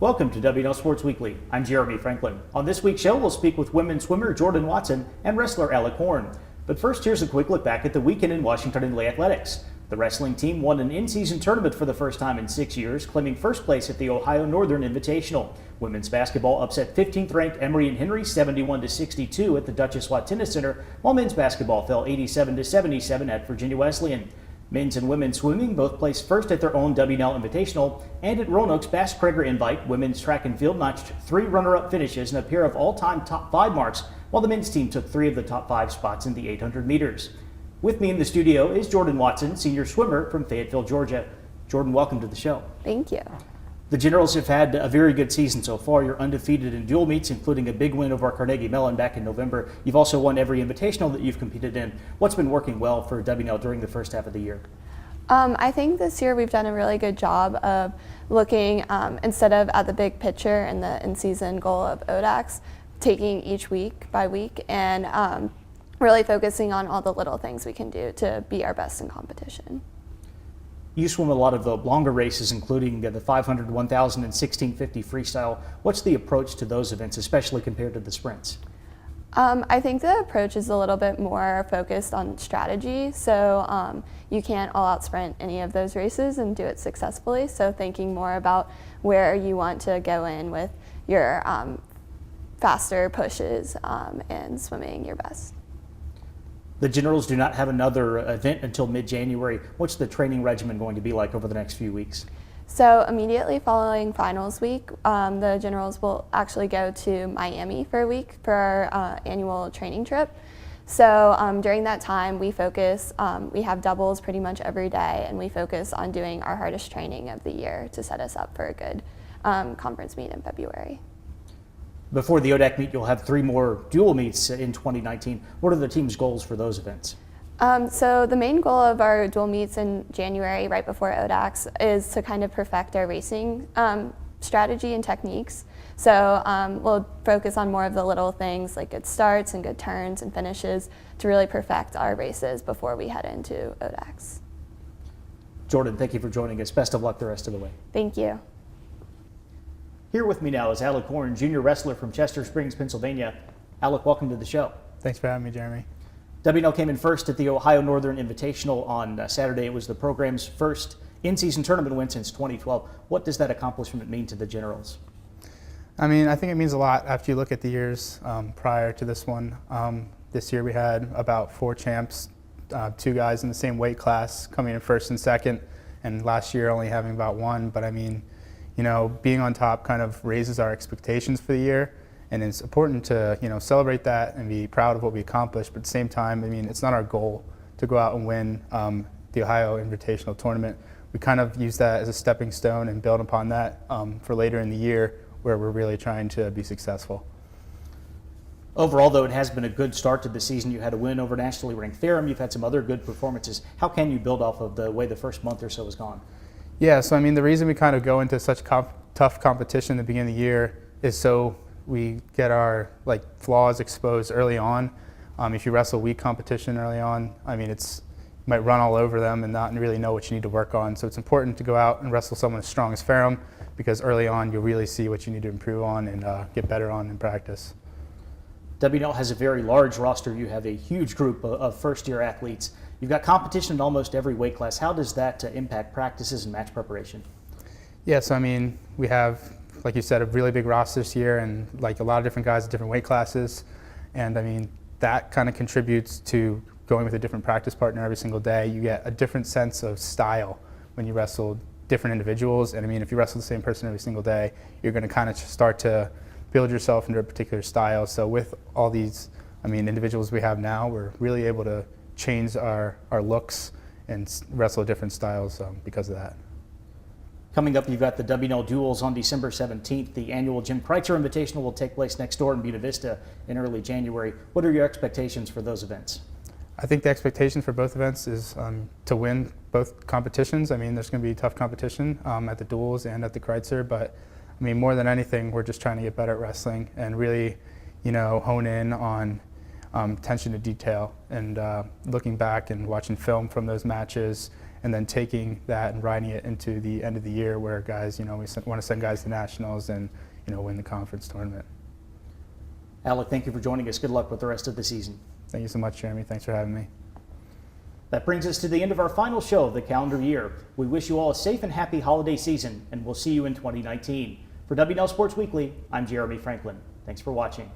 Welcome to W&L Sports Weekly. I'm Jeremy Franklin. On this week's show, we'll speak with women's swimmer Jordan Watson and wrestler Alec Horne. But first, here's a quick look back at the weekend in Washington in athletics. The wrestling team won an in-season tournament for the first time in 6 years, claiming first place at the Ohio Northern Invitational. Women's basketball upset 15th-ranked Emory and Henry 71-62 at the Duchess Watt Tennis Center, while men's basketball fell 87-77 at Virginia Wesleyan. Men's and women's swimming both placed first at their own W&L Invitational, and at Roanoke's Bass Prager Invite, women's track and field notched 3 runner-up finishes and a pair of all-time top 5 marks, while the men's team took 3 of the top 5 spots in the 800 meters. With me in the studio is Jordan Watson, senior swimmer from Fayetteville, Georgia. Jordan, welcome to the show. Thank you. The Generals have had a very good season so far. You're undefeated in dual meets, including a big win over Carnegie Mellon back in November. You've also won every invitational that you've competed in. What's been working well for W&L during the first half of the year? I think this year we've done a really good job of looking, instead of at the big picture and the in-season goal of ODAX, taking each week by week and really focusing on all the little things we can do to be our best in competition. You swim a lot of the longer races, including the 500, 1000, and 1650 freestyle. What's the approach to those events, especially compared to the sprints? I think the approach is a little bit more focused on strategy. So you can't all out sprint any of those races and do it successfully. So thinking more about where you want to go in with your faster pushes and swimming your best. The Generals do not have another event until mid-January. What's the training regimen going to be like over the next few weeks? So immediately following finals week, the Generals will actually go to Miami for a week for our annual training trip. So during that time, we focus, we have doubles pretty much every day, and we focus on doing our hardest training of the year to set us up for a good conference meet in February. Before the ODAC meet, you'll have 3 more dual meets in 2019. What are the team's goals for those events? So the main goal of our dual meets in January, right before ODAX, is to kind of perfect our racing strategy and techniques. So we'll focus on more of the little things like good starts and good turns and finishes to really perfect our races before we head into ODAX. Jordan, thank you for joining us. Best of luck the rest of the way. Thank you. Here with me now is Alec Horne, junior wrestler from Chester Springs, Pennsylvania. Alec, welcome to the show. Thanks for having me, Jeremy. W&L came in first at the Ohio Northern Invitational on Saturday. It was the program's first in-season tournament win since 2012. What does that accomplishment mean to the Generals? I mean, I think it means a lot after you look at the years prior to this one. This year we had about 4 champs, 2 guys in the same weight class coming in first and second, and last year only having about 1. But I mean, you know, being on top kind of raises our expectations for the year. And it's important to, you know, celebrate that and be proud of what we accomplished. But at the same time, I mean, it's not our goal to go out and win the Ohio Invitational Tournament. We kind of use that as a stepping stone and build upon that for later in the year where we're really trying to be successful. Overall, though, it has been a good start to the season. You had a win over nationally ranked Ferrum. You've had some other good performances. How can you build off of the way the first month or so has gone? Yeah, so I mean, the reason we kind of go into such tough competition at the beginning of the year is so we get our flaws exposed early on. If you wrestle weak competition early on, I mean, you might run all over them and not really know what you need to work on. So it's important to go out and wrestle someone as strong as Ferrum, because early on you'll really see what you need to improve on and get better on in practice. W&L has a very large roster. You have a huge group of first-year athletes. You've got competition in almost every weight class. How does that impact practices and match preparation? Yeah, so I mean, we have, like you said, a really big roster this year and like a lot of different guys at different weight classes. And I mean, that kind of contributes to going with a different practice partner every single day. You get a different sense of style when you wrestle different individuals. And I mean, if you wrestle the same person every single day, you're going to kind of start to build yourself into a particular style. So with all these, I mean, individuals we have now, we're really able to change our looks and wrestle different styles because of that. Coming up, you've got the W&L Duels on December 17th. The annual Jim Kreitzer Invitational will take place next door in Buena Vista in early January. What are your expectations for those events? I think the expectation for both events is to win both competitions. I mean, there's going to be tough competition at the Duels and at the Kreitzer, but I mean, more than anything, we're just trying to get better at wrestling and really, you know, hone in on attention to detail and looking back and watching film from those matches and then taking that and riding it into the end of the year where guys, we want to send guys to nationals and, win the conference tournament. Alec, thank you for joining us. Good luck with the rest of the season. Thank you so much, Jeremy. Thanks for having me. That brings us to the end of our final show of the calendar year. We wish you all a safe and happy holiday season, and we'll see you in 2019. For W&L Sports Weekly, I'm Jeremy Franklin. Thanks for watching.